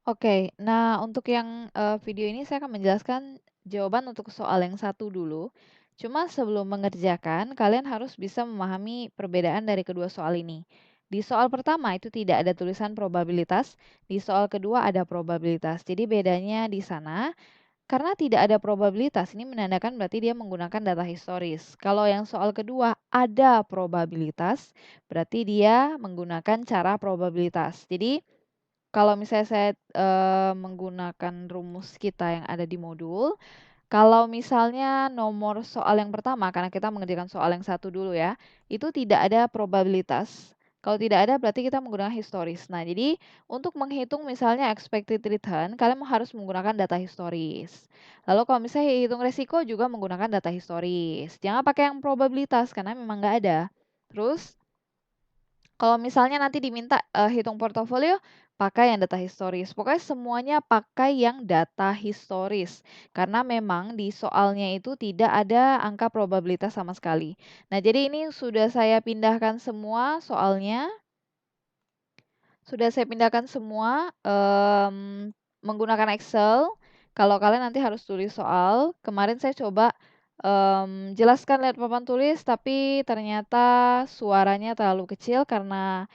Oke, nah untuk yang, video ini saya akan menjelaskan jawaban untuk soal yang satu dulu. Cuma sebelum mengerjakan, kalian harus bisa memahami perbedaan dari kedua soal ini. Di soal pertama itu tidak ada tulisan probabilitas, di soal kedua ada probabilitas. Jadi bedanya di sana, karena tidak ada probabilitas, ini menandakan berarti dia menggunakan data historis. Kalau yang soal kedua ada probabilitas, berarti dia menggunakan cara probabilitas. Jadi kalau misalnya saya, menggunakan rumus kita yang ada di modul, kalau misalnya nomor soal yang pertama, karena kita mengerjakan soal yang satu dulu ya, itu tidak ada probabilitas. Kalau tidak ada berarti kita menggunakan historis. Nah, jadi untuk menghitung misalnya expected return, kalian harus menggunakan data historis. Lalu kalau misalnya hitung resiko juga menggunakan data historis. Jangan pakai yang probabilitas karena memang nggak ada. Terus kalau misalnya nanti diminta, hitung portofolio, pakai yang data historis. Pokoknya semuanya pakai yang data historis. Karena memang di soalnya itu tidak ada angka probabilitas sama sekali. Nah, jadi ini sudah saya pindahkan semua soalnya. Sudah saya pindahkan semua, menggunakan Excel. Kalau kalian nanti harus tulis soal, kemarin saya coba, jelaskan lewat papan tulis, tapi ternyata suaranya terlalu kecil karena,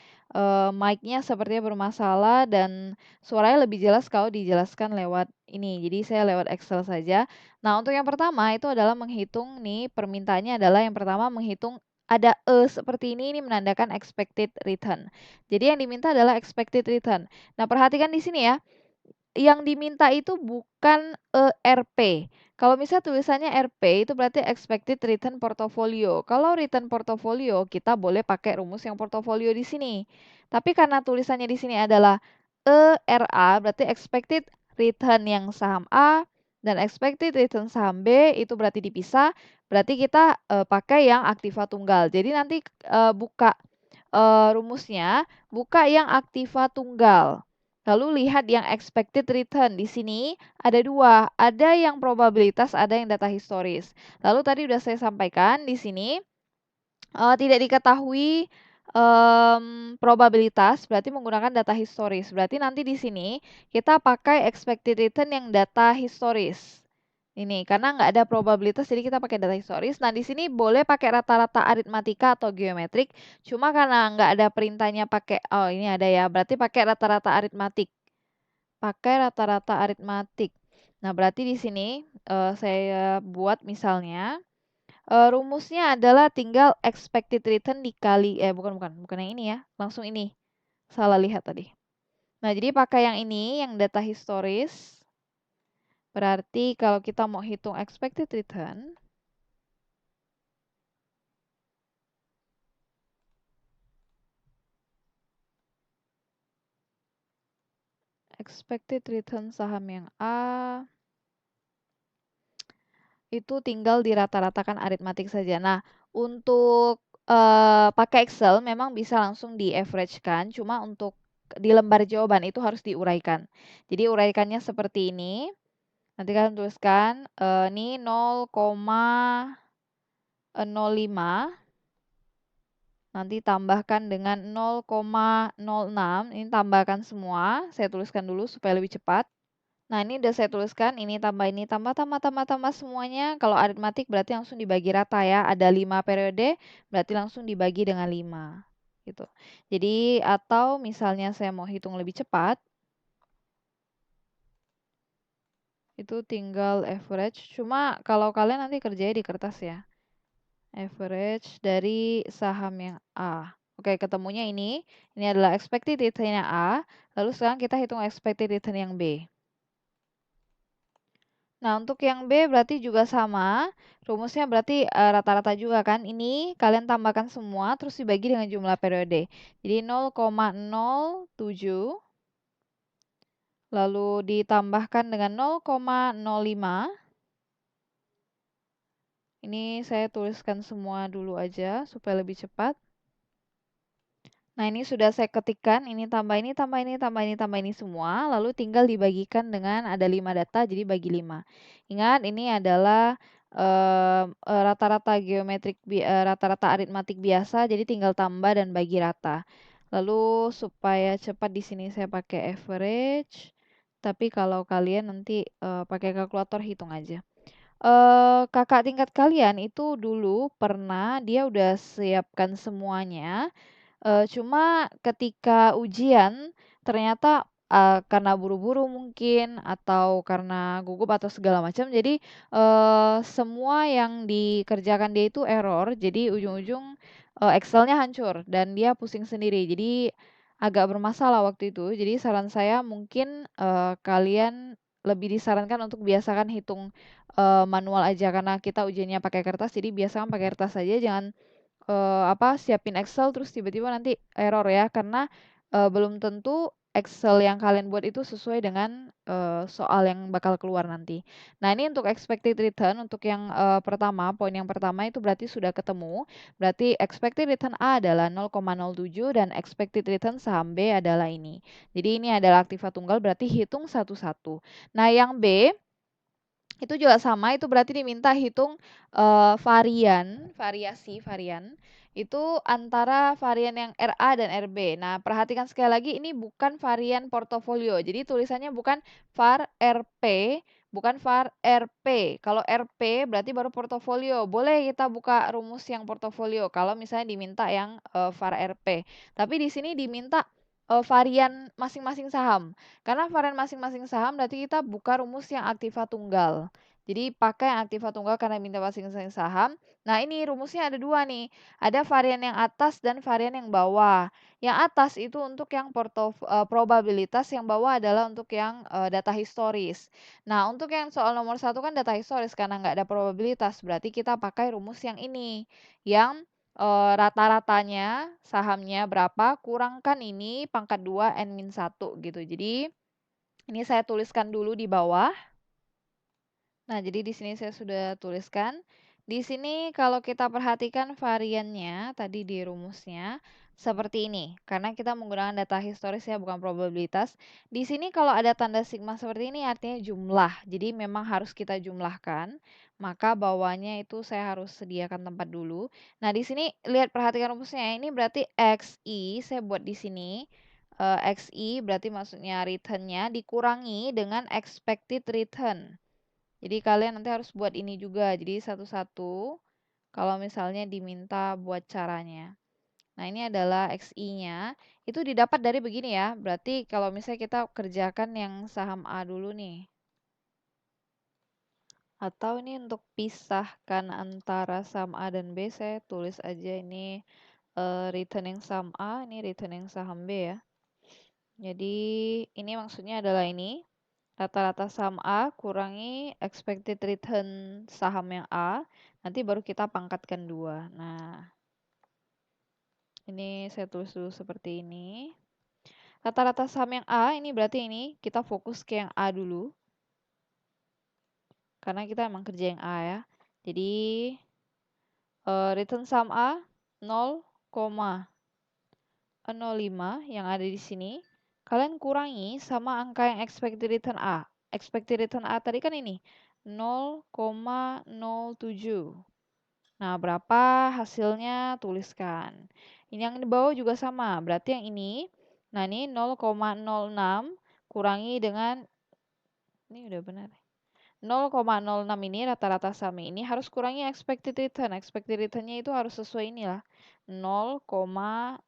mic-nya sepertinya bermasalah dan suaranya lebih jelas kalau dijelaskan lewat ini. Jadi saya lewat Excel saja. Nah, untuk yang pertama itu adalah menghitung nih, permintaannya adalah yang pertama menghitung ada seperti ini menandakan expected return. Jadi yang diminta adalah expected return. Nah, perhatikan di sini ya, yang diminta itu bukan ERP. Kalau misalnya tulisannya RP itu berarti expected return portfolio. Kalau return portfolio kita boleh pakai rumus yang portfolio di sini. Tapi karena tulisannya di sini adalah ERA berarti expected return yang saham A dan expected return saham B itu berarti dipisah. Berarti kita pakai yang aktiva tunggal. Jadi nanti buka rumusnya, buka yang aktiva tunggal. Lalu lihat yang expected return. Di sini ada dua, ada yang probabilitas, ada yang data historis. Lalu tadi sudah saya sampaikan di sini tidak diketahui probabilitas, berarti menggunakan data historis. Berarti nanti di sini kita pakai expected return yang data historis. Ini, karena nggak ada probabilitas, jadi kita pakai data historis. Nah, di sini boleh pakai rata-rata aritmatika atau geometrik. Cuma karena nggak ada perintahnya pakai, oh ini ada ya, berarti pakai rata-rata aritmatik. Pakai rata-rata aritmatik. Nah, berarti di sini saya buat misalnya, rumusnya adalah tinggal expected return dikali, bukan yang ini ya, langsung ini. Salah lihat tadi. Nah, jadi pakai yang ini, yang data historis. Berarti kalau kita mau hitung expected return, expected return saham yang A, itu tinggal dirata-ratakan aritmatik saja. Nah, untuk pakai Excel memang bisa langsung di-average-kan, cuma untuk di lembar jawaban itu harus diuraikan. Jadi uraikannya seperti ini. Nanti kalian tuliskan, ini 0,05, nanti tambahkan dengan 0,06, ini tambahkan semua, saya tuliskan dulu supaya lebih cepat. Nah, ini udah saya tuliskan, ini, tambah, tambah semuanya. Kalau aritmatik berarti langsung dibagi rata ya, ada 5 periode, berarti langsung dibagi dengan 5, gitu. Jadi, atau misalnya saya mau hitung lebih cepat, itu tinggal average, cuma kalau kalian nanti kerjanya di kertas ya. Average dari saham yang A. Oke, ketemunya ini adalah expected return yang A, lalu sekarang kita hitung expected return yang B. Nah, untuk yang B berarti juga sama, rumusnya berarti rata-rata juga kan. Ini kalian tambahkan semua terus dibagi dengan jumlah periode. Jadi 0,07 lalu ditambahkan dengan 0,05. Ini saya tuliskan semua dulu aja supaya lebih cepat. Nah, ini sudah saya ketikkan, ini tambah ini, tambah ini, tambah ini, tambah ini semua, lalu tinggal dibagikan dengan ada 5 data, jadi bagi 5. Ingat, ini adalah rata-rata rata-rata aritmatik biasa, jadi tinggal tambah dan bagi rata. Lalu supaya cepat di sini saya pakai average. Tapi kalau kalian nanti, pakai kalkulator hitung aja. Kakak tingkat kalian itu dulu pernah dia udah siapkan semuanya. Cuma ketika ujian ternyata, karena buru-buru mungkin atau karena gugup atau segala macam jadi, semua yang dikerjakan dia itu error jadi ujung-ujung, Excel-nya hancur dan dia pusing sendiri. Jadi agak bermasalah waktu itu. Jadi saran saya mungkin, kalian lebih disarankan untuk biasakan hitung, manual aja karena kita ujiannya pakai kertas jadi biasakan pakai kertas saja jangan siapin Excel terus tiba-tiba nanti error ya, karena, belum tentu Excel yang kalian buat itu sesuai dengan, soal yang bakal keluar nanti. Nah, ini untuk expected return untuk yang, pertama, poin yang pertama itu berarti sudah ketemu, berarti expected return A adalah 0,07 dan expected return saham B adalah ini. Jadi ini adalah aktiva tunggal berarti hitung satu-satu. Nah, yang B itu juga sama, itu berarti diminta hitung, varian, itu antara varian yang RA dan RB. Nah, perhatikan sekali lagi ini bukan varian portofolio, jadi tulisannya bukan var RP, bukan var RP. Kalau RP berarti baru portofolio, boleh kita buka rumus yang portofolio kalau misalnya diminta yang, var RP. Tapi di sini diminta, varian masing-masing saham. Karena varian masing-masing saham berarti kita buka rumus yang aktiva tunggal. Jadi pakai yang aktiva tunggal karena minta masing-masing saham. Nah, ini rumusnya ada dua nih. Ada varian yang atas dan varian yang bawah. Yang atas itu untuk yang probabilitas, yang bawah adalah untuk yang data historis. Nah, untuk yang soal nomor satu kan data historis karena nggak ada probabilitas. Berarti kita pakai rumus yang ini. Yang rata-ratanya sahamnya berapa, kurangkan ini pangkat 2 N-1 gitu. Jadi ini saya tuliskan dulu di bawah. Nah, jadi di sini saya sudah tuliskan. Di sini kalau kita perhatikan variannya tadi di rumusnya seperti ini. Karena kita menggunakan data historis ya, bukan probabilitas. Di sini kalau ada tanda sigma seperti ini artinya jumlah. Jadi memang harus kita jumlahkan. Maka bawahnya itu saya harus sediakan tempat dulu. Nah, di sini lihat perhatikan rumusnya ya. Ini berarti XI saya buat di sini. XI berarti maksudnya return-nya dikurangi dengan expected return. Jadi kalian nanti harus buat ini juga. Jadi satu-satu kalau misalnya diminta buat caranya. Nah, ini adalah XI-nya. Itu didapat dari begini ya. Berarti kalau misalnya kita kerjakan yang saham A dulu nih. Atau ini untuk pisahkan antara saham A dan B, saya tulis aja ini return yang saham A, ini return yang saham B ya. Jadi ini maksudnya adalah ini. Rata-rata saham A kurangi expected return saham yang A, nanti baru kita pangkatkan 2. Nah, ini saya tulis dulu seperti ini. Rata-rata saham yang A ini berarti ini kita fokus ke yang A dulu. Karena kita emang kerja yang A ya. Jadi return saham A 0,05 yang ada di sini. Kalian kurangi sama angka yang expected return A. Expected return A tadi kan ini 0,07. Nah, berapa hasilnya tuliskan. Ini yang di bawah juga sama, berarti yang ini. Nah, ini 0,06 kurangi dengan ini udah benar. 0,06 ini rata-rata saham ini harus kurangi expected return. Expected return-nya itu harus sesuai inilah. 0,07.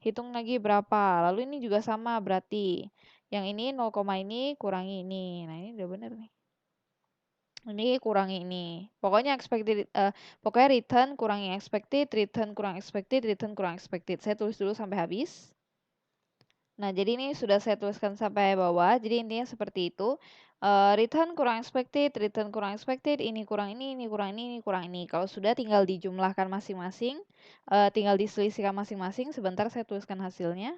Hitung lagi berapa. Lalu ini juga sama berarti. Yang ini 0, ini kurangi ini. Nah, ini udah benar nih. Ini kurangi ini. Pokoknya pokoknya return kurangi expected, return kurang expected, return kurang expected. Saya tulis dulu sampai habis. Nah, jadi ini sudah saya tuliskan sampai bawah. Jadi intinya seperti itu. Return kurang expected, return kurang expected, ini kurang ini kurang ini kurang ini. Kalau sudah tinggal dijumlahkan masing-masing, tinggal diselisihkan masing-masing. Sebentar saya tuliskan hasilnya.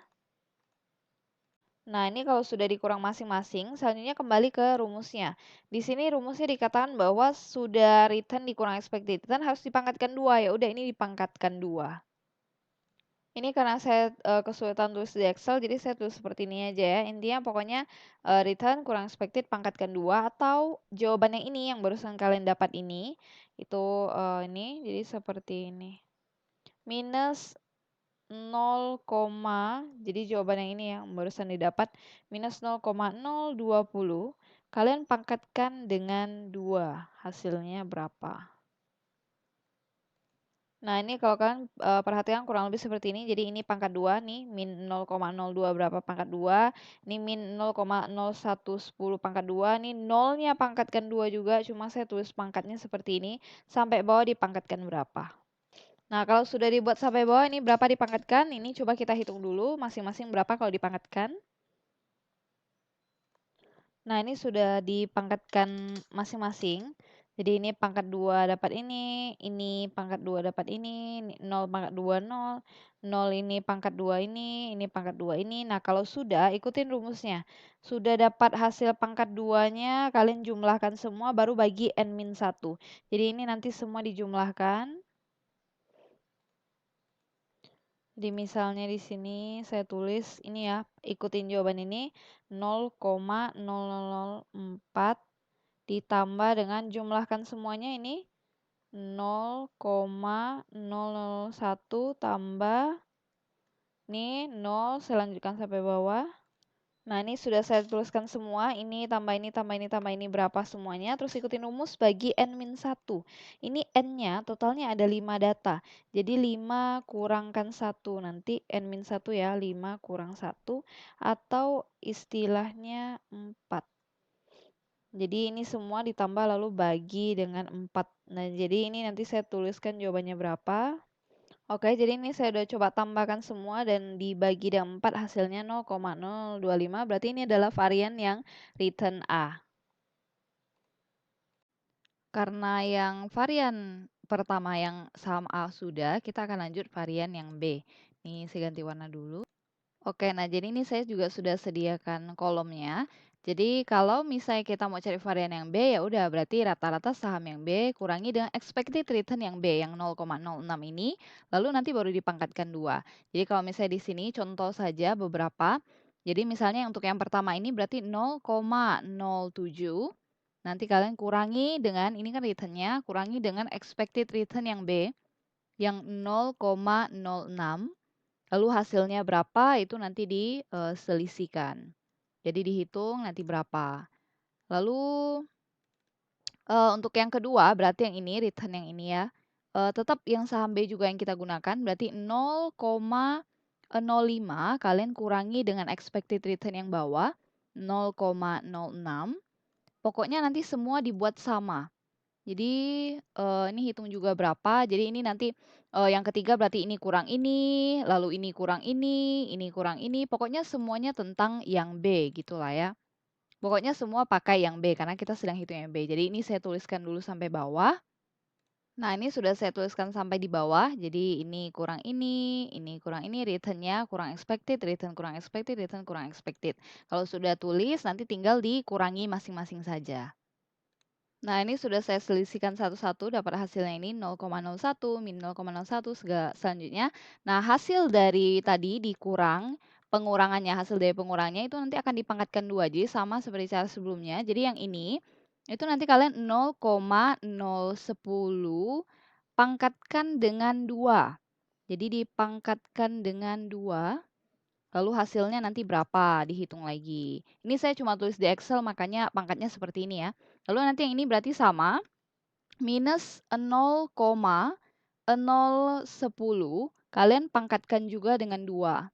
Nah, ini kalau sudah dikurang masing-masing, selanjutnya kembali ke rumusnya. Di sini rumusnya dikatakan bahwa sudah return dikurang expected return harus dipangkatkan 2. Ya udah ini dipangkatkan 2. Ini karena saya kesulitan tulis di Excel, jadi saya tulis seperti ini aja ya. Intinya pokoknya return kurang expected pangkatkan 2 atau jawaban yang ini yang barusan kalian dapat ini itu ini jadi seperti ini. Minus jadi jawaban yang ini yang barusan didapat, minus 0,020, kalian pangkatkan dengan 2, hasilnya berapa? Nah, ini kalau kalian perhatikan kurang lebih seperti ini. Jadi ini pangkat 2 nih, min 0,02 berapa pangkat 2. Ini min 0,0110 pangkat 2. Ini nolnya pangkatkan 2 juga, cuma saya tulis pangkatnya seperti ini. Sampai bawah dipangkatkan berapa. Nah, kalau sudah dibuat sampai bawah ini berapa dipangkatkan? Ini coba kita hitung dulu masing-masing berapa kalau dipangkatkan. Nah, ini sudah dipangkatkan masing-masing. Jadi ini pangkat 2 dapat ini pangkat 2 dapat ini 0 pangkat 2 0, 0 ini pangkat 2 ini pangkat 2 ini. Nah, kalau sudah ikutin rumusnya. Sudah dapat hasil pangkat 2-nya, kalian jumlahkan semua baru bagi n-1. Jadi ini nanti semua dijumlahkan. Jadi misalnya di sini saya tulis ini ya, ikutin jawaban ini 0,0004 ditambah dengan jumlahkan semuanya ini 0,001 tambah ini 0, saya lanjutkan sampai bawah. Nah, ini sudah saya tuliskan semua, ini tambah ini tambah ini tambah ini berapa semuanya, terus ikutin rumus bagi n-1. Ini n-nya totalnya ada 5 data. Jadi 5 kurangkan 1, nanti n-1 ya, 5 kurang 1 atau istilahnya 4. Jadi ini semua ditambah lalu bagi dengan 4. Nah, jadi ini nanti saya tuliskan jawabannya berapa. Oke, jadi ini saya udah coba tambahkan semua dan dibagi dengan 4 hasilnya 0,025. Berarti ini adalah varian yang return A. Karena yang varian pertama yang saham A sudah, kita akan lanjut varian yang B. Ini saya ganti warna dulu. Oke, nah jadi ini saya juga sudah sediakan kolomnya. Jadi kalau misalnya kita mau cari varian yang B, ya udah berarti rata-rata saham yang B kurangi dengan expected return yang B yang 0,06 ini, lalu nanti baru dipangkatkan 2. Jadi kalau misalnya di sini contoh saja beberapa. Jadi misalnya untuk yang pertama ini berarti 0,07. Nanti kalian kurangi dengan, ini kan returnnya, kurangi dengan expected return yang B yang 0,06. Lalu hasilnya berapa itu nanti diselisihkan. Jadi dihitung nanti berapa. Lalu untuk yang kedua berarti yang ini return yang ini ya. Tetap yang saham B juga yang kita gunakan berarti 0,05 kalian kurangi dengan expected return yang bawah 0,06. Pokoknya nanti semua dibuat sama. Jadi, ini hitung juga berapa, jadi ini nanti, yang ketiga berarti ini kurang ini, lalu ini kurang ini, pokoknya semuanya tentang yang B gitulah ya. Pokoknya semua pakai yang B karena kita sedang hitung yang B. Jadi ini saya tuliskan dulu sampai bawah. Nah, ini sudah saya tuliskan sampai di bawah, jadi ini kurang ini kurang ini, return-nya kurang expected, return kurang expected, return kurang expected. Kalau sudah tulis nanti tinggal dikurangi masing-masing saja. Nah, ini sudah saya selisihkan satu-satu, dapat hasilnya ini 0,01, min 0,01, selanjutnya. Nah, hasil dari tadi dikurang, pengurangannya, hasil dari pengurangannya itu nanti akan dipangkatkan 2. Jadi sama seperti cara sebelumnya. Jadi yang ini, itu nanti kalian 0,010 pangkatkan dengan 2. Jadi dipangkatkan dengan 2. Lalu hasilnya nanti berapa, dihitung lagi. Ini saya cuma tulis di Excel, makanya pangkatnya seperti ini ya. Lalu nanti yang ini berarti sama, minus 0,010, kalian pangkatkan juga dengan 2.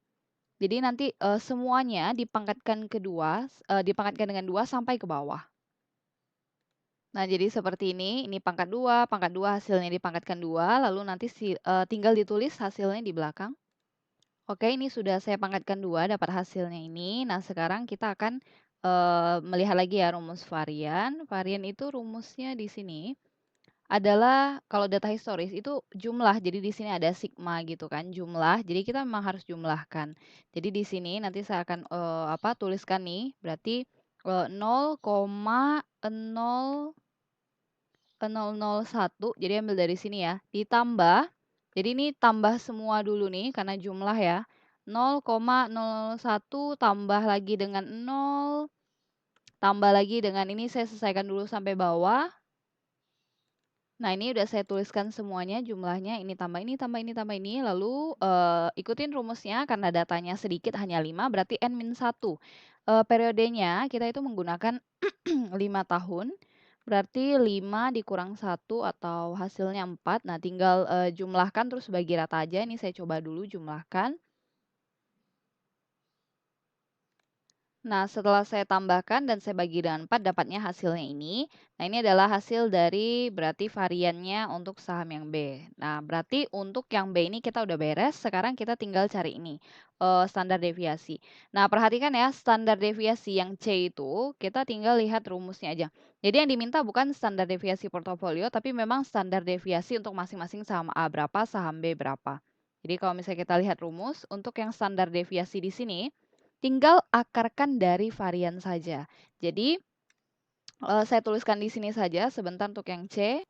Jadi nanti semuanya dipangkatkan dipangkatkan dengan 2 sampai ke bawah. Nah, jadi seperti ini pangkat 2, hasilnya dipangkatkan 2, lalu nanti tinggal ditulis hasilnya di belakang. Oke, ini sudah saya pangkatkan 2, dapat hasilnya ini. Nah, sekarang kita akan melihat lagi ya rumus varian. Varian itu rumusnya di sini adalah kalau data historis itu jumlah. Jadi di sini ada sigma gitu kan, jumlah. Jadi kita memang harus jumlahkan. Jadi di sini nanti saya akan tuliskan nih, berarti 0,001. Jadi ambil dari sini ya, ditambah. Jadi ini tambah semua dulu nih karena jumlah ya. 0,01 tambah lagi dengan 0, tambah lagi dengan ini saya selesaikan dulu sampai bawah. Nah, ini udah saya tuliskan semuanya jumlahnya, ini tambah ini tambah ini tambah ini, lalu, ikutin rumusnya karena datanya sedikit hanya 5 berarti N-1. Periodenya kita itu menggunakan 5 tahun, berarti 5 dikurang 1 atau hasilnya 4. Nah, tinggal, jumlahkan terus bagi rata aja, ini saya coba dulu jumlahkan. Nah, setelah saya tambahkan dan saya bagi dengan 4, dapatnya hasilnya ini. Nah, ini adalah hasil dari berarti variannya untuk saham yang B. Nah, berarti untuk yang B ini kita udah beres, sekarang kita tinggal cari ini, standar deviasi. Nah, perhatikan ya, standar deviasi yang C itu, kita tinggal lihat rumusnya aja. Jadi yang diminta bukan standar deviasi portofolio, tapi memang standar deviasi untuk masing-masing saham A berapa, saham B berapa. Jadi kalau misalnya kita lihat rumus, untuk yang standar deviasi di sini, tinggal akarkan dari varian saja. Jadi, saya tuliskan di sini saja sebentar untuk yang C.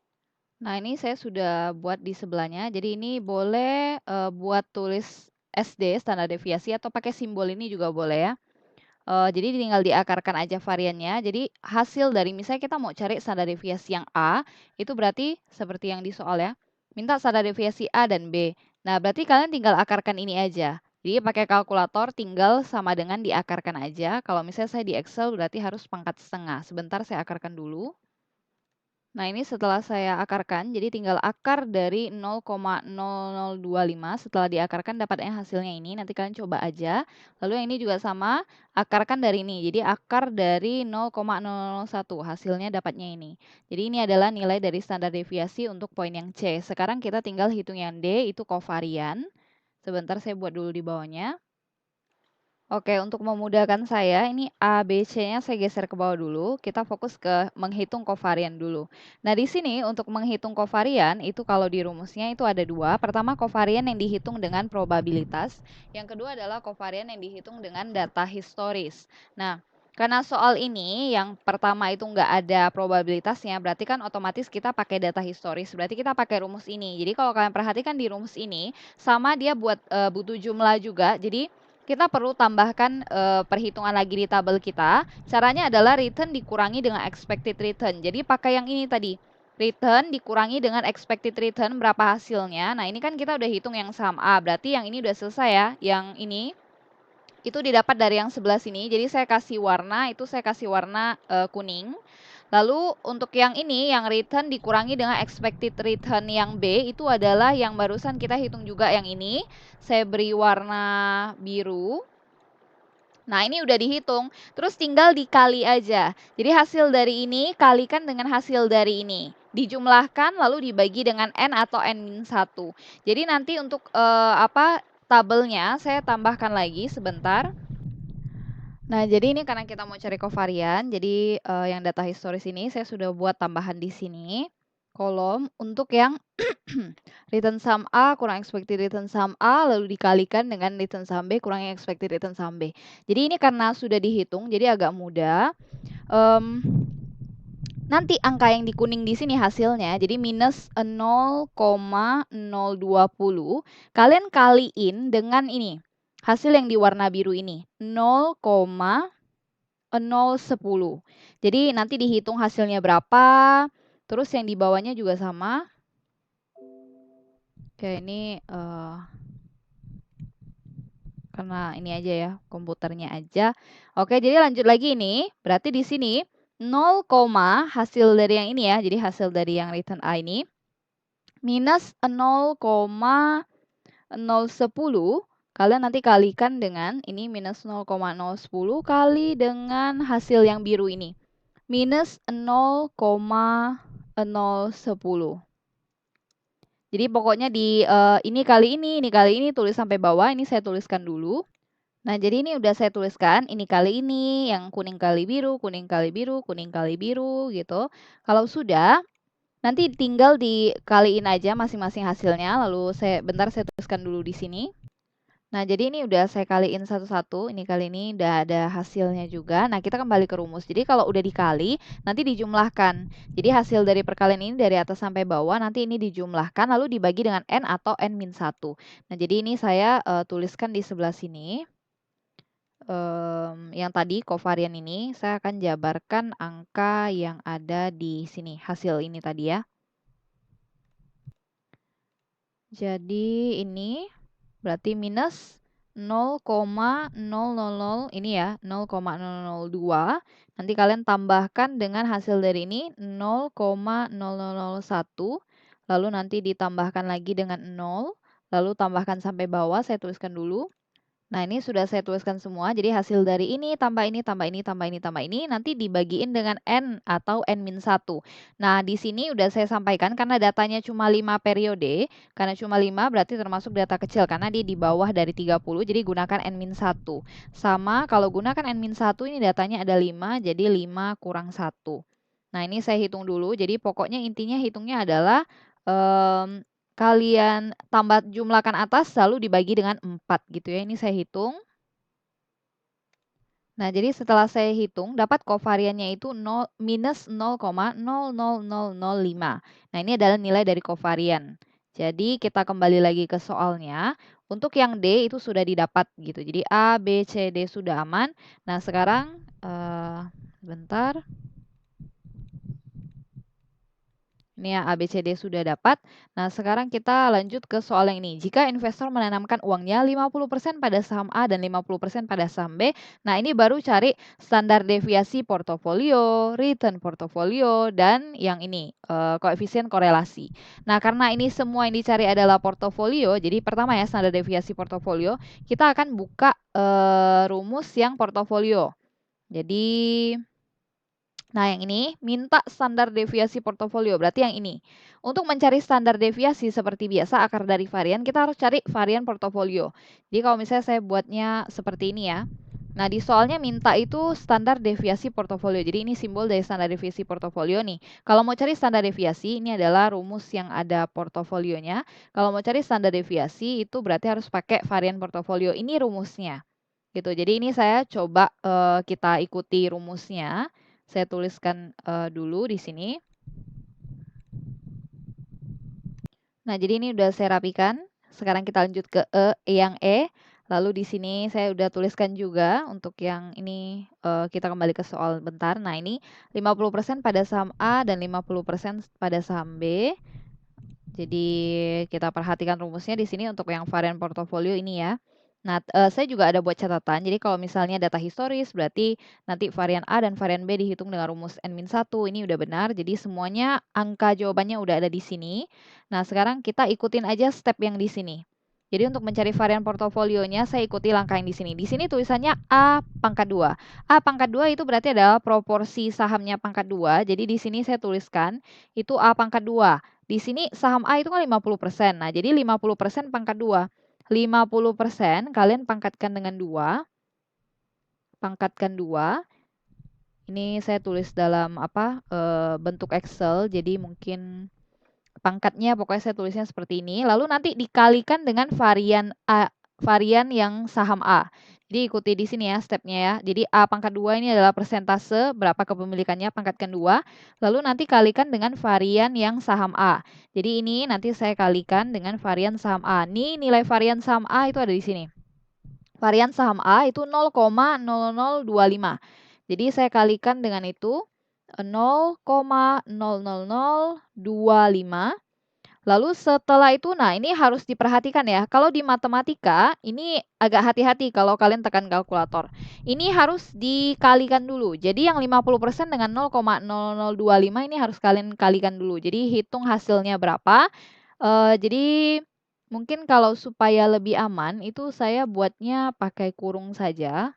Nah, ini saya sudah buat di sebelahnya. Jadi ini boleh, buat tulis SD, standar deviasi, atau pakai simbol ini juga boleh ya. Jadi tinggal diakarkan aja variannya. Jadi hasil dari misalnya kita mau cari standar deviasi yang A, itu berarti seperti yang di soal ya, minta standar deviasi A dan B. Nah, berarti kalian tinggal akarkan ini aja. Jadi pakai kalkulator tinggal sama dengan diakarkan aja. Kalau misalnya saya di Excel berarti harus pangkat setengah. Sebentar saya akarkan dulu. Nah, ini setelah saya akarkan, jadi tinggal akar dari 0,0025, setelah diakarkan dapatnya hasilnya ini, nanti kalian coba aja. Lalu yang ini juga sama, akarkan dari ini, jadi akar dari 0,001, hasilnya dapatnya ini. Jadi ini adalah nilai dari standar deviasi untuk poin yang C. Sekarang kita tinggal hitung yang D, itu kovarian. Sebentar saya buat dulu di bawahnya. Oke, untuk memudahkan saya, ini A, B, C-nya saya geser ke bawah dulu. Kita fokus ke menghitung kovarian dulu. Nah, di sini untuk menghitung kovarian, itu kalau di rumusnya itu ada dua. Pertama, kovarian yang dihitung dengan probabilitas. Yang kedua adalah kovarian yang dihitung dengan data historis. Nah, karena soal ini yang pertama itu nggak ada probabilitasnya, berarti kan otomatis kita pakai data historis. Berarti kita pakai rumus ini. Jadi kalau kalian perhatikan di rumus ini, sama dia buat butuh jumlah juga. Jadi kita perlu tambahkan, perhitungan lagi di tabel kita. Caranya adalah return dikurangi dengan expected return. Jadi pakai yang ini tadi, return dikurangi dengan expected return berapa hasilnya. Nah, ini kan kita udah hitung yang saham A, berarti yang ini udah selesai ya. Yang ini, itu didapat dari yang sebelah sini. Jadi saya kasih warna, itu saya kasih warna, kuning. Lalu untuk yang ini, yang return dikurangi dengan expected return yang B, itu adalah yang barusan kita hitung juga yang ini. Saya beri warna biru. Nah, ini udah dihitung, terus tinggal dikali aja. Jadi hasil dari ini kalikan dengan hasil dari ini. Dijumlahkan lalu dibagi dengan N atau N-1. Jadi nanti untuk tabelnya saya tambahkan lagi sebentar. Nah, jadi ini karena kita mau cari kovarian, jadi yang data historis ini saya sudah buat tambahan di sini. Kolom untuk yang return sum A kurang expected return sum A, lalu dikalikan dengan return sum B kurang expected return sum B. Jadi ini karena sudah dihitung, jadi agak mudah. Nanti angka yang di kuning di sini hasilnya, jadi minus 0,020, kalian kaliin dengan ini, hasil yang di warna biru ini, 0,010. Jadi nanti dihitung hasilnya berapa, terus yang di bawahnya juga sama. Oke, ini karena ini aja ya, komputernya aja. Oke, jadi lanjut lagi ini, berarti di sini 0, hasil dari yang ini ya, jadi hasil dari yang return A ini, minus 0,010, kalian nanti kalikan dengan ini minus 0,010 kali dengan hasil yang biru ini, minus 0,010. Jadi pokoknya di ini kali ini tulis sampai bawah, ini saya tuliskan dulu. Nah, jadi ini udah saya tuliskan, ini kali ini, yang kuning kali biru, kuning kali biru, kuning kali biru gitu. Kalau sudah, nanti tinggal dikaliin aja masing-masing hasilnya, lalu bentar saya tuliskan dulu di sini. Nah, jadi ini udah saya kaliin satu-satu, ini kali ini udah ada hasilnya juga. Nah, kita kembali ke rumus. Jadi kalau udah dikali, nanti dijumlahkan. Jadi hasil dari perkalian ini dari atas sampai bawah, nanti ini dijumlahkan lalu dibagi dengan N atau N-1. Nah, jadi ini saya tuliskan di sebelah sini. Yang tadi kovarian ini, saya akan jabarkan angka yang ada di sini, hasil ini tadi ya. Jadi ini berarti minus 0,000 ini ya, 0,002. Nanti kalian tambahkan dengan hasil dari ini 0,0001. Lalu nanti ditambahkan lagi dengan 0. Lalu tambahkan sampai bawah, saya tuliskan dulu. Nah, ini sudah saya tuliskan semua. Jadi hasil dari ini tambah ini tambah ini tambah ini tambah ini nanti dibagiin dengan N atau N-1. Nah, di sini udah saya sampaikan karena datanya cuma 5 periode. Karena cuma 5 berarti termasuk data kecil karena dia di bawah dari 30. Jadi gunakan N-1. Sama kalau gunakan N-1 ini datanya ada 5. Jadi 5 kurang 1. Nah, ini saya hitung dulu. Jadi pokoknya intinya hitungnya adalah kalian jumlahkan atas lalu dibagi dengan 4 gitu ya. Ini saya hitung. Nah, jadi setelah saya hitung dapat kovariannya itu minus 0,00005. Nah, ini adalah nilai dari kovarian. Jadi kita kembali lagi ke soalnya. Untuk yang D itu sudah didapat gitu. Jadi A, B, C, D sudah aman. Nah, sekarang bentar. Ini ya, A, B, C, D sudah dapat. Nah, sekarang kita lanjut ke soal yang ini. Jika investor menanamkan uangnya 50% pada saham A dan 50% pada saham B, nah ini baru cari standar deviasi portofolio, return portofolio, dan yang ini, koefisien korelasi. Nah, karena ini semua yang dicari adalah portofolio, jadi pertama ya, standar deviasi portofolio, kita akan buka rumus yang portofolio. Jadi nah, yang ini minta standar deviasi portofolio, berarti yang ini. Untuk mencari standar deviasi seperti biasa akar dari varian, kita harus cari varian portofolio. Jadi kalau misalnya saya buatnya seperti ini ya. Nah, di soalnya minta itu standar deviasi portofolio. Jadi ini simbol dari standar deviasi portofolio nih. Kalau mau cari standar deviasi, ini adalah rumus yang ada portofolionya. Kalau mau cari standar deviasi, itu berarti harus pakai varian portofolio. Ini rumusnya. Gitu. Jadi ini saya coba kita ikuti rumusnya. Saya tuliskan dulu di sini. Nah, jadi ini udah saya rapikan. Sekarang kita lanjut ke yang E. Lalu di sini saya udah tuliskan juga untuk yang ini kita kembali ke soal bentar. Nah, ini 50% pada saham A dan 50% pada saham B. Jadi kita perhatikan rumusnya di sini untuk yang varian portofolio ini ya. Nah, saya juga ada buat catatan. Jadi kalau misalnya data historis berarti nanti varian A dan varian B dihitung dengan rumus N-1. Ini udah benar. Jadi semuanya angka jawabannya udah ada di sini. Nah, sekarang kita ikutin aja step yang di sini. Jadi untuk mencari varian portofolionya saya ikuti langkah yang di sini. Di sini tulisannya A pangkat 2. A pangkat 2 itu berarti adalah proporsi sahamnya pangkat 2. Jadi di sini saya tuliskan itu A pangkat 2. Di sini saham A itu kan 50%. Nah, jadi 50% pangkat 2. 50% kalian pangkatkan dengan 2. Pangkatkan 2. Ini saya tulis dalam bentuk Excel. Jadi mungkin pangkatnya pokoknya saya tulisnya seperti ini. Lalu nanti dikalikan dengan varian A, varian yang saham A. Jadi ikuti di sini ya stepnya ya. Jadi A pangkat 2 ini adalah persentase berapa kepemilikannya pangkatkan 2. Lalu nanti kalikan dengan varian yang saham A. Jadi ini nanti saya kalikan dengan varian saham A. Ini nilai varian saham A itu ada di sini. Varian saham A itu 0,0025. Jadi saya kalikan dengan itu 0,00025. Lalu setelah itu, nah ini harus diperhatikan ya. Kalau di matematika, ini agak hati-hati kalau kalian tekan kalkulator. Ini harus dikalikan dulu. Jadi yang 50% dengan 0,0025 ini harus kalian kalikan dulu. Jadi hitung hasilnya berapa. Jadi mungkin kalau supaya lebih aman, itu saya buatnya pakai kurung saja.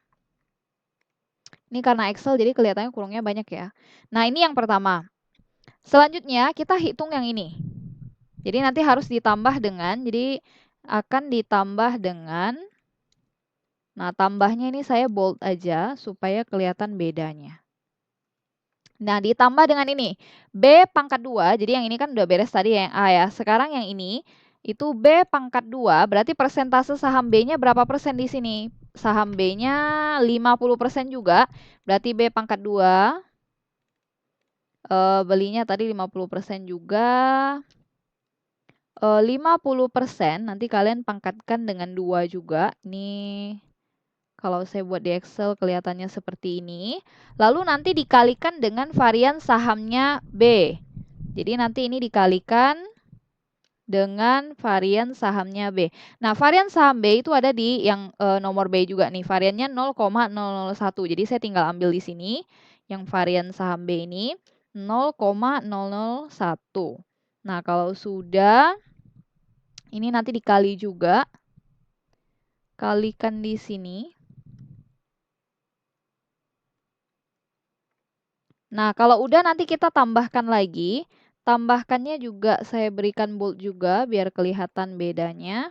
Ini karena Excel jadi kelihatannya kurungnya banyak ya. Nah ini yang pertama. Selanjutnya kita hitung yang ini. Jadi nanti harus ditambah dengan, jadi akan ditambah dengan, nah tambahnya ini saya bold aja supaya kelihatan bedanya. Nah ditambah dengan ini, B pangkat 2, jadi yang ini kan udah beres tadi yang A ya. Sekarang yang ini, itu B pangkat 2, berarti persentase saham B-nya berapa persen di sini? Saham B-nya 50% juga, berarti B pangkat 2, belinya tadi 50% juga. 50% nanti kalian pangkatkan dengan 2 juga. Ini kalau saya buat di Excel kelihatannya seperti ini. Lalu nanti dikalikan dengan varian sahamnya B. Jadi nanti ini dikalikan dengan varian sahamnya B. Nah, varian saham B itu ada di yang nomor B juga nih, variannya 0,001. Jadi saya tinggal ambil di sini yang varian saham B ini 0,001. Nah, kalau sudah ini nanti dikali juga, kalikan di sini. Nah, kalau udah nanti kita tambahkan lagi. Tambahkannya juga saya berikan bold juga biar kelihatan bedanya.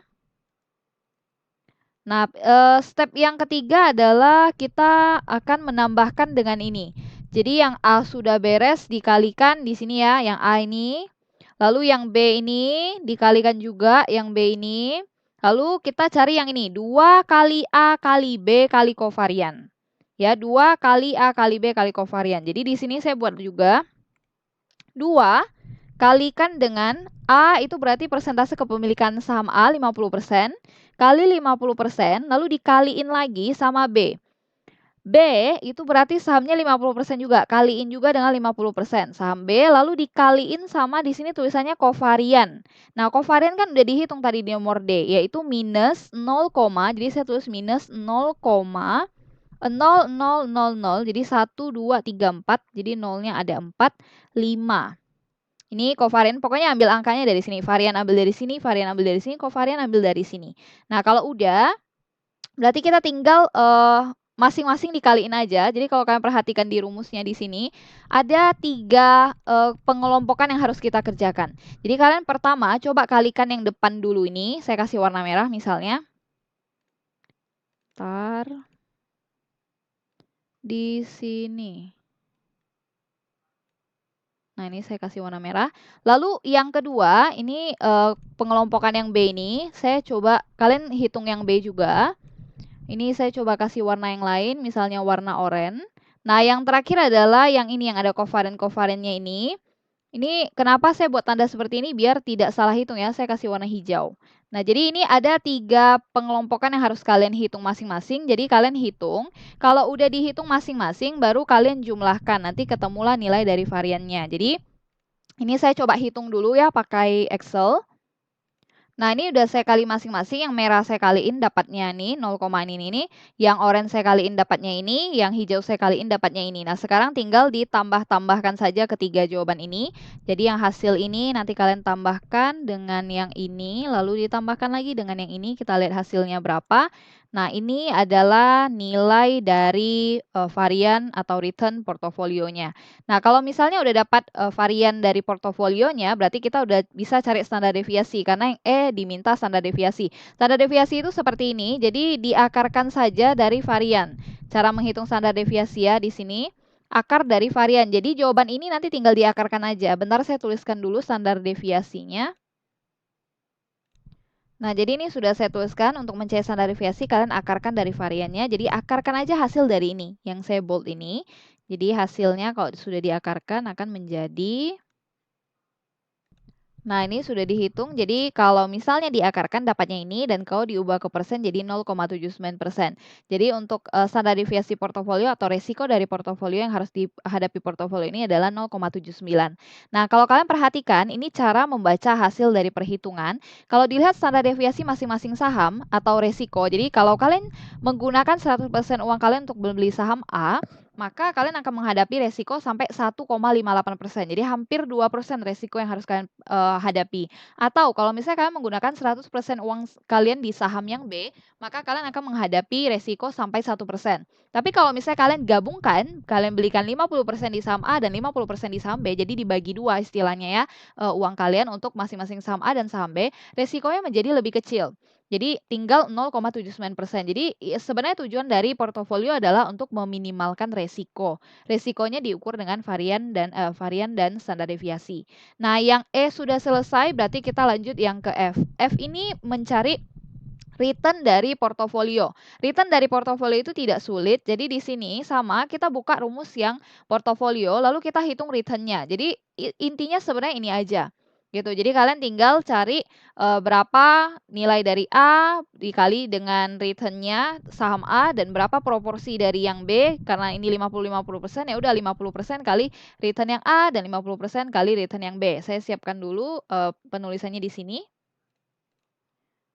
Nah, step yang ketiga adalah kita akan menambahkan dengan ini. Jadi yang A sudah beres dikalikan di sini ya, yang A ini. Lalu yang B ini dikalikan juga yang B ini. Lalu kita cari yang ini, 2 kali A kali B kali kovarian. Ya, 2 kali A kali B kali kovarian. Jadi di sini saya buat juga 2 kalikan dengan A itu berarti persentase kepemilikan saham A 50%, kali 50%, lalu dikaliin lagi sama B. B itu berarti sahamnya 50% juga, kaliin juga dengan 50% saham B, lalu dikaliin sama di sini tulisannya kovarian. Nah, kovarian kan udah dihitung tadi di nomor D, yaitu minus 0, jadi saya tulis minus 0,0000, jadi 1, 2, 3, 4, jadi nolnya ada 4, 5. Ini kovarian, pokoknya ambil angkanya dari sini. Varian ambil dari sini, varian ambil dari sini, kovarian ambil dari sini. Nah, kalau udah, berarti kita tinggal masing-masing dikaliin aja. Jadi kalau kalian perhatikan di rumusnya di sini, ada 3 pengelompokan yang harus kita kerjakan. Jadi kalian pertama coba kalikan yang depan dulu ini. Saya kasih warna merah misalnya. Tar di sini. Nah, ini saya kasih warna merah. Lalu yang kedua, ini pengelompokan yang B ini, saya coba kalian hitung yang B juga. Ini saya coba kasih warna yang lain, misalnya warna oranye. Nah, yang terakhir adalah yang ini, yang ada kovarian-kovariannya ini. Ini kenapa saya buat tanda seperti ini biar tidak salah hitung ya, saya kasih warna hijau. Nah, jadi ini ada 3 pengelompokan yang harus kalian hitung masing-masing. Jadi kalian hitung, kalau udah dihitung masing-masing baru kalian jumlahkan. Nanti ketemulah nilai dari variannya. Jadi ini saya coba hitung dulu ya pakai Excel. Nah, ini udah saya kali masing-masing, yang merah saya kaliin dapatnya nih 0, ini, yang oranye saya kaliin dapatnya ini, yang hijau saya kaliin dapatnya ini. Nah, sekarang tinggal ditambah-tambahkan saja ketiga jawaban ini. Jadi yang hasil ini nanti kalian tambahkan dengan yang ini, lalu ditambahkan lagi dengan yang ini, kita lihat hasilnya berapa. Nah, ini adalah nilai dari varian atau return portofolionya. Nah, kalau misalnya udah dapat varian dari portofolionya, berarti kita udah bisa cari standar deviasi karena yang E diminta standar deviasi. Standar deviasi itu seperti ini, jadi diakarkan saja dari varian. Cara menghitung standar deviasi ya di sini, akar dari varian. Jadi jawaban ini nanti tinggal diakarkan aja. Bentar saya tuliskan dulu standar deviasinya. Nah, jadi ini sudah saya tuliskan untuk mencari standar deviasi, kalian akarkan dari variannya. Jadi akarkan aja hasil dari ini, yang saya bold ini. Jadi hasilnya kalau sudah diakarkan akan menjadi, nah ini sudah dihitung, jadi kalau misalnya diakarkan dapatnya ini, dan kalau diubah ke persen jadi 0,79%. Jadi untuk standar deviasi portofolio atau resiko dari portofolio yang harus dihadapi portofolio ini adalah 0,79. Nah, kalau kalian perhatikan, ini cara membaca hasil dari perhitungan. Kalau dilihat standar deviasi masing-masing saham atau resiko, jadi kalau kalian menggunakan 100% uang kalian untuk membeli saham A, maka kalian akan menghadapi resiko sampai 1,58%. Jadi hampir 2% resiko yang harus kalian hadapi. Atau kalau misalnya kalian menggunakan 100% uang kalian di saham yang B, maka kalian akan menghadapi resiko sampai 1%. Tapi kalau misalnya kalian gabungkan, kalian belikan 50% di saham A dan 50% di saham B, jadi dibagi dua istilahnya ya, uang kalian untuk masing-masing saham A dan saham B, resikonya menjadi lebih kecil. Jadi tinggal 0,79%. Jadi sebenarnya tujuan dari portofolio adalah untuk meminimalkan resiko. Resikonya diukur dengan varian dan standar deviasi. Nah, yang E sudah selesai, berarti kita lanjut yang ke F. F ini mencari return dari portofolio. Return dari portofolio itu tidak sulit. Jadi di sini sama kita buka rumus yang portofolio lalu kita hitung returnnya. Jadi intinya sebenarnya ini aja. gitu. Jadi kalian tinggal cari berapa nilai dari A dikali dengan return-nya saham A dan berapa proporsi dari yang B. Karena ini 50-50%, ya udah 50% kali return yang A dan 50% kali return yang B. Saya siapkan dulu penulisannya di sini.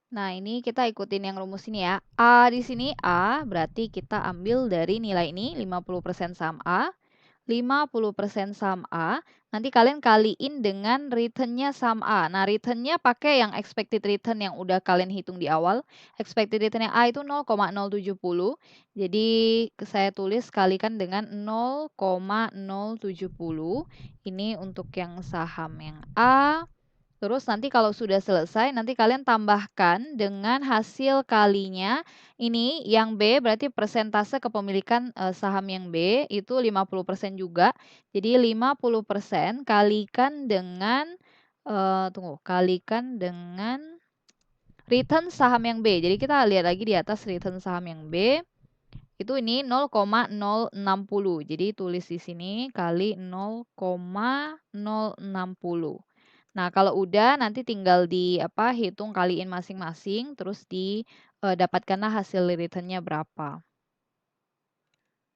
Nah, ini kita ikutin yang rumus ini ya. A di sini A berarti kita ambil dari nilai ini 50% saham A. 50% saham A, nanti kalian kaliin dengan return-nya saham A. Nah, return-nya pakai yang expected return yang udah kalian hitung di awal. Expected return-nya A itu 0,070. Jadi saya tulis kalikan dengan 0,070. Ini untuk yang saham yang A. Terus nanti kalau sudah selesai, nanti kalian tambahkan dengan hasil kalinya. Ini yang B berarti persentase kepemilikan saham yang B itu 50% juga. Jadi 50% kalikan dengan kalikan dengan return saham yang B. Jadi kita lihat lagi di atas return saham yang B. Itu ini 0,060. Jadi tulis di sini kali 0,060. Nah, kalau udah nanti tinggal hitung kaliin masing-masing terus dapatkanlah hasil return-nya berapa.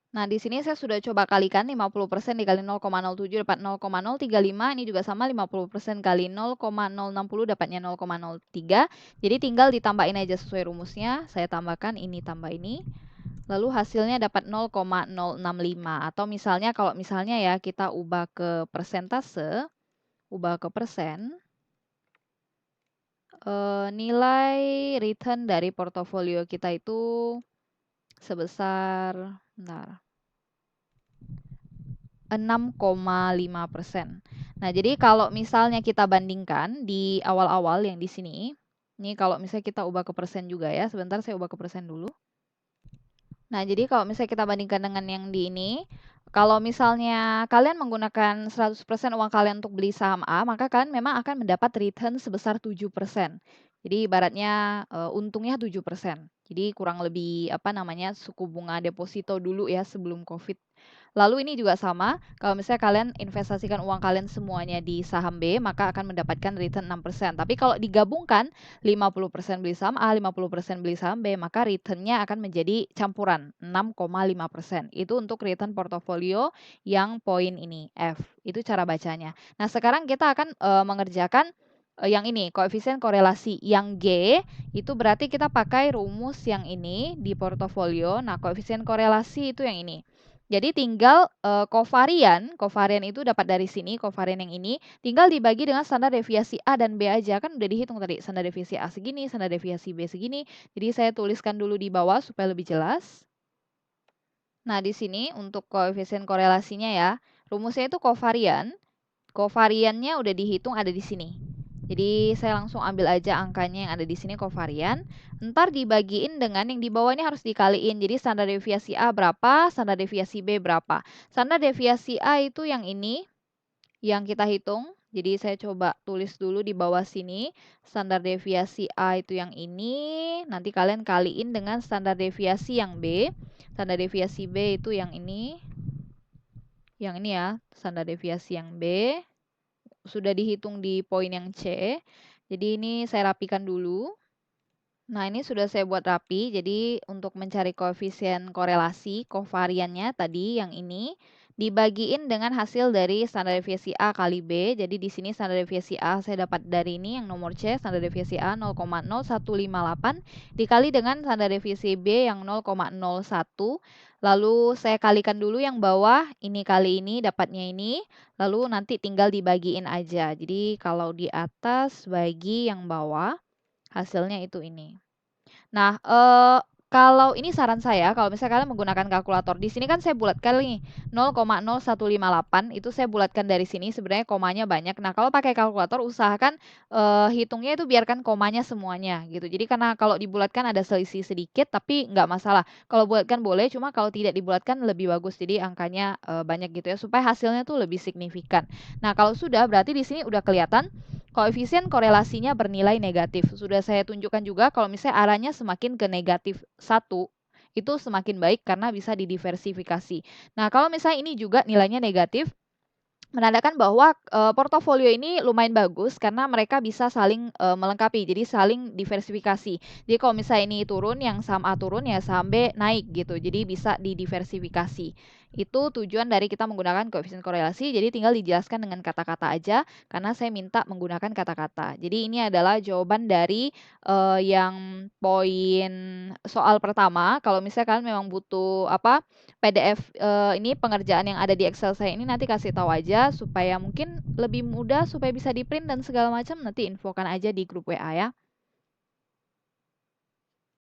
Nah, di sini saya sudah coba kalikan 50% dikali 0,07 dapat 0,035. Ini juga sama 50% kali 0,060 dapatnya 0,03. Jadi tinggal ditambahin aja sesuai rumusnya. Saya tambahkan ini tambah ini. Lalu hasilnya dapat 0,065. Atau misalnya kalau misalnya ya kita ubah ke persentase, ubah ke persen. Nilai return dari portofolio kita itu sebesar 6,5%. Nah, jadi kalau misalnya kita bandingkan di awal-awal yang di sini, ini kalau misalnya kita ubah ke persen juga ya, sebentar saya ubah ke persen dulu. Nah, jadi kalau misalnya kita bandingkan dengan yang di ini, kalau misalnya kalian menggunakan 100% uang kalian untuk beli saham A, maka kalian memang akan mendapat return sebesar 7%. Jadi ibaratnya untungnya 7%. Jadi kurang lebih suku bunga deposito dulu ya sebelum Covid. Lalu ini juga sama, kalau misalnya kalian investasikan uang kalian semuanya di saham B, maka akan mendapatkan return 6%. Tapi kalau digabungkan 50% beli saham A, 50% beli saham B, maka return-nya akan menjadi campuran 6,5%. Itu untuk return portofolio yang poin ini F. Itu cara bacanya. Nah, sekarang kita akan mengerjakan yang ini, koefisien korelasi. Yang G itu berarti kita pakai rumus yang ini di portofolio. Nah, koefisien korelasi itu yang ini. Jadi tinggal kovarian itu dapat dari sini, kovarian yang ini, tinggal dibagi dengan standar deviasi A dan B aja, kan udah dihitung tadi, standar deviasi A segini, standar deviasi B segini. Jadi saya tuliskan dulu di bawah supaya lebih jelas. Nah, di sini untuk koefisien korelasinya ya, rumusnya itu kovarian. Kovariannya udah dihitung ada di sini. Jadi saya langsung ambil aja angkanya yang ada di sini kovarian. Ntar dibagiin dengan yang di bawah ini harus dikaliin. Jadi standar deviasi A berapa, standar deviasi B berapa. Standar deviasi A itu yang ini, yang kita hitung. Jadi saya coba tulis dulu di bawah sini. Standar deviasi A itu yang ini. Nanti kalian kaliin dengan standar deviasi yang B. Standar deviasi B itu yang ini. Yang ini ya, standar deviasi yang B. Sudah dihitung di poin yang C. Jadi ini saya rapikan dulu. Nah, ini sudah saya buat rapi. Jadi untuk mencari koefisien korelasi, kovariannya tadi yang ini dibagiin dengan hasil dari standar deviasi A kali B. Jadi di sini standar deviasi A saya dapat dari ini yang nomor C, standar deviasi A 0,0158 dikali dengan standar deviasi B yang 0,01. Lalu saya kalikan dulu yang bawah, ini kali ini dapatnya ini. Lalu nanti tinggal dibagiin aja. Jadi kalau di atas bagi yang bawah, hasilnya itu ini. Nah, kalau ini saran saya, kalau misalnya kalian menggunakan kalkulator, di sini kan saya bulatkan nih 0,0158 itu saya bulatkan dari sini. Sebenarnya komanya banyak. Nah, kalau pakai kalkulator usahakan hitungnya itu biarkan komanya semuanya gitu. Jadi karena kalau dibulatkan ada selisih sedikit, tapi nggak masalah. Kalau bulatkan boleh, cuma kalau tidak dibulatkan lebih bagus. Jadi angkanya banyak gitu ya, supaya hasilnya tuh lebih signifikan. Nah, kalau sudah berarti di sini udah kelihatan koefisien korelasinya bernilai negatif. Sudah saya tunjukkan juga kalau misalnya arahnya semakin ke negatif 1, itu semakin baik karena bisa didiversifikasi. Nah, kalau misalnya ini juga nilainya negatif, Menandakan bahwa, portofolio ini lumayan bagus karena mereka bisa saling, melengkapi, jadi saling diversifikasi. Jadi kalau misalnya ini turun, yang saham A turun, ya saham B naik gitu, jadi bisa didiversifikasi. Itu tujuan dari kita menggunakan koefisien korelasi, jadi tinggal dijelaskan dengan kata-kata aja, karena saya minta menggunakan kata-kata. Jadi ini adalah jawaban dari, yang poin soal pertama, kalau misalnya kalian memang butuh apa, PDF, ini pengerjaan yang ada di Excel saya ini nanti kasih tahu aja supaya mungkin lebih mudah supaya bisa di-print dan segala macam, nanti infokan aja di grup WA ya.